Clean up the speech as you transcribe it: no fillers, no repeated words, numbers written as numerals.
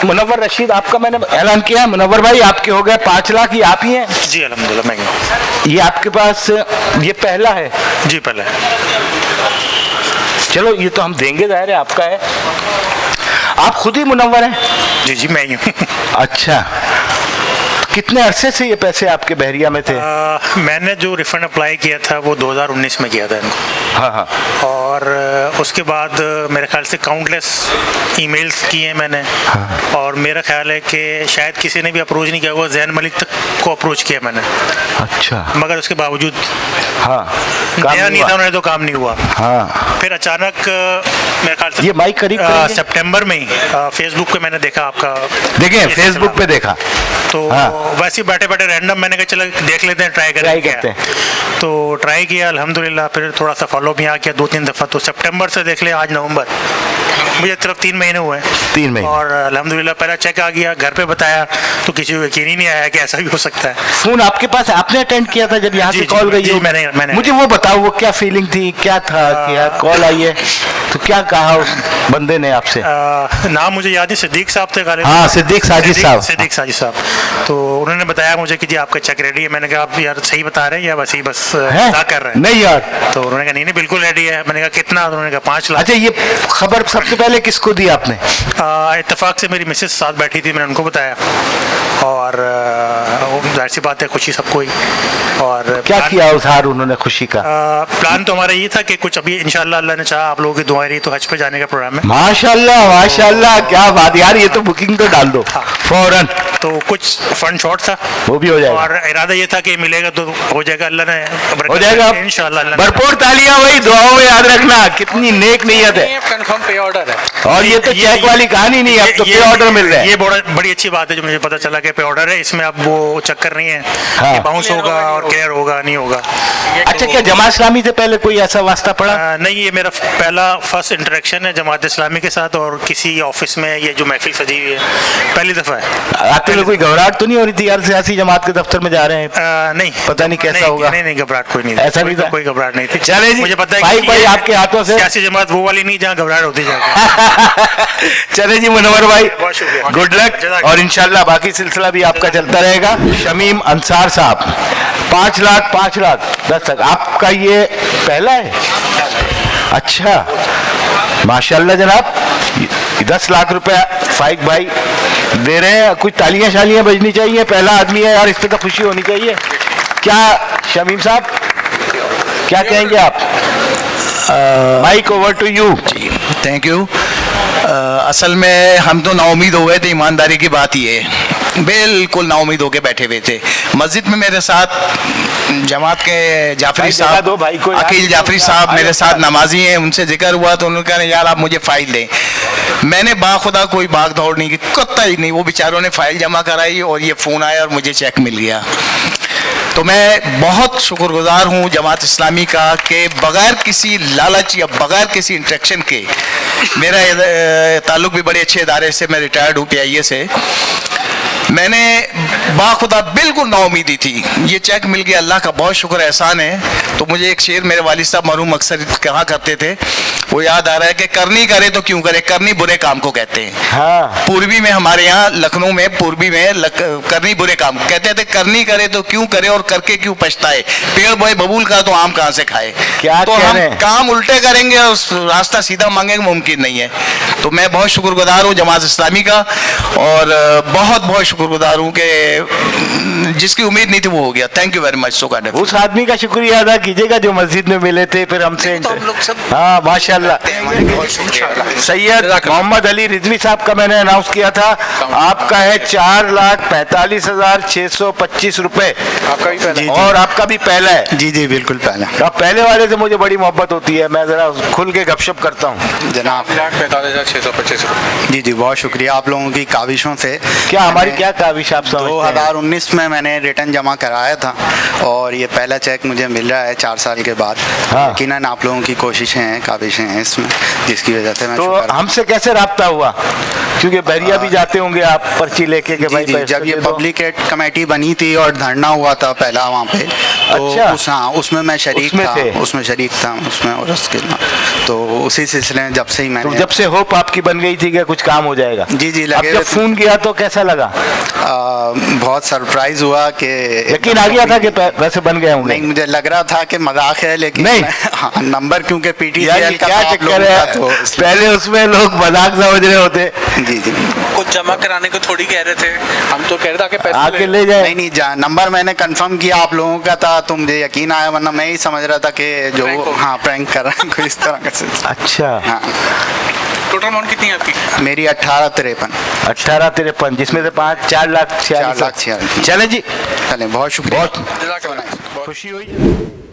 मुनव्वर रशीद आपका मैंने ऐलान किया है। मुनव्वर भाई आपके हो गए 5 लाख, ये आप ही हैं? जी अल्हम्दुलिल्लाह मैं ही। ये आपके पास ये पहला है? जी पहला है। चलो ये तो हम देंगे, जाहिर है आपका है। आप खुद ही मुनव्वर हैं? जी जी मैं ही हूँ। अच्छा, कितने अरसे से ये पैसे आपके बहरिया में थे? मैंने जो रिफंड अप्लाई किया था वो 2019 में किया था इनको। हाँ हाँ। और उसके बाद मेरे ख्याल से काउंटलेस ईमेल्स किए मैंने। हाँ। और मेरा ख्याल है कि शायद किसी ने भी अप्रोच नहीं किया हुआ, जैन मलिक तक को अप्रोच किया मैंने। अच्छा। मगर उसके बावजूद हाँ नया नहीं था, उन्होंने तो काम नहीं हुआ। हाँ। फिर अचानक मेरे ख्याल से ये माइक करीब सितंबर में ही फेसबुक पे मैंने देखा आपका। देखिए फेसबुक पे देखा तो वैसे ही बैठे बैठे रैंडम मैंने कहा चलो देख लेते हैं, ट्राई करते हैं। तो ट्राई किया अल्हम्दुलिल्लाह, फिर थोड़ा सा फॉलो भी आ किया 2-3 दफ़ा। तो सितंबर से देख ले आज नवंबर, मुझे सिर्फ 3 महीने हुए हैं। 3 महीने। और अल्हम्दुलिल्लाह पहला चेक आ गया, घर पे बताया तो किसी को यकीन ही नहीं आया कि ऐसा भी हो सकता है। फोन आपके पास आपने अटेंड किया था जब यहाँ से कॉल गई? जी मैंने। मुझे वो बताओ, वो क्या फीलिंग थी, क्या था कि कॉल आई है तो क्या कहा उस बंदे ने आपसे? नाम मुझे याद नहीं, सिद्दीक साहब थे गालिब। हाँ सिद्दीक साजिद साहब। तो उन्होंने बताया मुझे कि जी आपका चेक रेडी है। मैंने कहा आप यार सही बता रहे हैं या वैसे ही बस मजाक कर रहे हैं? नहीं यार। तो उन्होंने कहा नहीं बिल्कुल रेडी है। मैंने कहा कितना? तो उन्होंने कहा 5 लाख। अच्छा, ये खबर सबसे पहले किसको दी आपने? इत्तेफाक से मेरी मिसेस साथ बैठी थी, मैंने उनको बताया। और जाहिर सी बात है खुशी सबको ही। और क्या किया उधार उन्होंने खुशी का? प्लान तो हमारा ये था कि कुछ अभी इंशाल्लाह अल्लाह ने चाहा, आप लोगों की दुआएं रही तो हज पे जाने का प्रोग्राम है। माशाल्लाह माशाल्लाह, क्या बात यार, ये तो बुकिंग तो डाल दो फौरन। तो कुछ फंड शॉर्ट था, वो भी हो जाएगा। और इरादा ये था कि मिलेगा तो हो जाएगा, अल्लाह ने हो जाएगा इंशाल्लाह। भरपूर तालियां भाई, दुआओं में याद रखना, कितनी नेक नीयत है। कंफर्म पे ऑर्डर है। और ये तो चेक वाली कहानी नहीं है, अब तो पे ऑर्डर मिल रहा है। ये बड़ी अच्छी बात है जो मुझे पता चला कि पे ऑर्डर है। इसमें अब वो चक्कर नहीं है कि बाउंस होगा और क्लियर होगा नहीं होगा। अच्छा, क्या जमात इस्लामी से पहले कोई ऐसा वास्ता पड़ा? नहीं, ये मेरा फर्स्ट इंटरेक्शन है जमात इस्लामी के साथ, और किसी ऑफिस में ये जो महफिल सजी हुई है पहली दफा है। आते हुए कोई घबराहट तो नहीं हो रही थी यार, सियासी जमात के दफ्तर में जा रहे हैं? नहीं, पता नहीं कैसा होगा। नहीं घबराहट कोई नहीं, ऐसा नहीं था, कोई घबराहट नहीं थी। चले जी, मुझे पता है भाई आपके हाथों से सियासी जमात वो वाली नहीं जहाँ घबराहट होती जाती। चले जी मुनव्वर भाई, बहुत शुक्रिया, गुड लक, और इंशाल्लाह बाकी सिलसिला भी आपका चलता रहेगा। शमीम अंसार साहब 5 लाख 10 लाख आपका ये पहला है? अच्छा माशाल्लाह जनाब, 10 लाख रुपया फाइक भाई दे रहे हैं। कुछ तालियां शालियां बजनी चाहिए, पहला आदमी है यार, इस पे तो खुशी होनी चाहिए। क्या शमीम साहब क्या कहेंगे आप? Mic over to you. जी थैंक यू। असल में हम तो नाउमीद हो गए थे, ईमानदारी की बात ये है, बिल्कुल नाउमीद होके बैठे हुए थे। मस्जिद में मेरे साथ जमात के जाफरी साहब, अकील जाफरी साहब मेरे साथ नमाजी हैं, उनसे जिक्र हुआ तो उन्होंने कहा यार आप मुझे फ़ाइल दें। मैंने बाखुदा कोई भाग दौड़ नहीं की, कुत्ता ही नहीं, वो बेचारों ने फ़ाइल जमा कराई और ये फ़ोन आया और मुझे चेक मिल गया। तो मैं बहुत शुक्रगुजार हूँ जमात इस्लामी का कि बग़ैर किसी लालच या बग़ैर किसी इंट्रैक्शन के, मेरा ताल्लुक़ भी बड़े अच्छे इदारे से, मैं रिटायर्ड हूँ PIA से, मैंने बाखुदा बिल्कुल नाउमीदी थी, ये चेक मिल गया, अल्लाह का बहुत शुक्र एहसान है। तो मुझे एक शेर मेरे वालिद साहब मरहूम अक्सर कहा करते थे, वो याद आ रहा है कि करनी करे तो क्यों करे, करनी बुरे काम को कहते हैं। हाँ। पूर्वी में हमारे यहाँ लखनऊ में पूर्वी में करनी बुरे काम कहते थे, करनी करे तो क्यों करे और करके क्यों पछताए, पेड़ बोए बबूल का तो आम कहाँ से खाए। क्या तो हम काम उल्टे करेंगे और रास्ता सीधा मांगेंगे, मुमकिन नहीं है। तो मैं बहुत शुक्रगुजार हूँ जमात इस्लामी का, और बहुत शुक्रगुजार हूँ कि जिसकी उम्मीद नहीं थी वो हो गया। Thank you very much. So kind. उस आदमी का शुक्रिया अदा कीजिएगा जो मस्जिद में मिले थे, फिर हमसे हाँ माशाल्लाह। सैयद मोहम्मद अली रिजवी साहब का मैंने अनाउंस किया था, आपका है 4,45,625 रुपए, और आपका भी पहला है? जी जी बिल्कुल पहला। अब पहले वाले से मुझे बड़ी मोहब्बत होती है, मैं जरा खुल के गपशप करता हूँ जनाब। 45,625 रुपए। जी जी बहुत शुक्रिया आप लोगों की काविशों से। क्या हमारी क्या काविश आप समझते हैं? 2019 में मैंने रिटर्न जमा कराया था और ये पहला चेक मुझे मिल रहा है 4 साल के बाद। हाँ। यकीनन आप लोगों की कोशिशें हैं, काविशें हैं इसमें, जिसकी वजह से मैं तो हमसे कैसे राब्ता हुआ, क्योंकि बहरिया भी जाते होंगे आप पर्ची लेके के भाई? जब ये पब्लिक कमेटी बनी थी और धरना हुआ था पहला वहाँ पे, तो अच्छा। उसमें मैं शरीक था, उसमें और उसके तो उसी सिलसिले में जब से ही तो मैंने जब से होप आपकी बन गई थी कि कुछ काम हो जाएगा। जी जी अब लगे जब हुए थे। फोन किया तो कैसा लगा? बहुत सरप्राइज हुआ कि यकीन आ गया था कि वैसे बन गए होंगे? नहीं, मुझे लग रहा था कि मजाक है, लेकिन नहीं। हाँ, नंबर क्योंकि यार पीटीसीएल ये का क्या था आप चक्कर लोगों है, का, तो पहले उसमें लोग मजाक समझ रहे होते। जी जी कुछ जमा कराने को थोड़ी कह रहे थे, हम तो कह रहे थे कि पैसे आके ले जाए। नहीं नंबर मैंने कंफर्म किया आप लोगों का था, तो मुझे यकीन आया, वरना मैं ही समझ रहा था कि जो Prank हो। हाँ प्रैंक कर रहा है कोई इस तरह का सिलसिला। अच्छा, हाँ टोटल अमाउंट कितनी है आपकी? मेरी 1853। 1853, जिसमें से 4,46,46। 4,46,000। चले जी, चलें, बहुत शुक्रिया। बहुत जज़ाकल्लाह। खुशी हुई।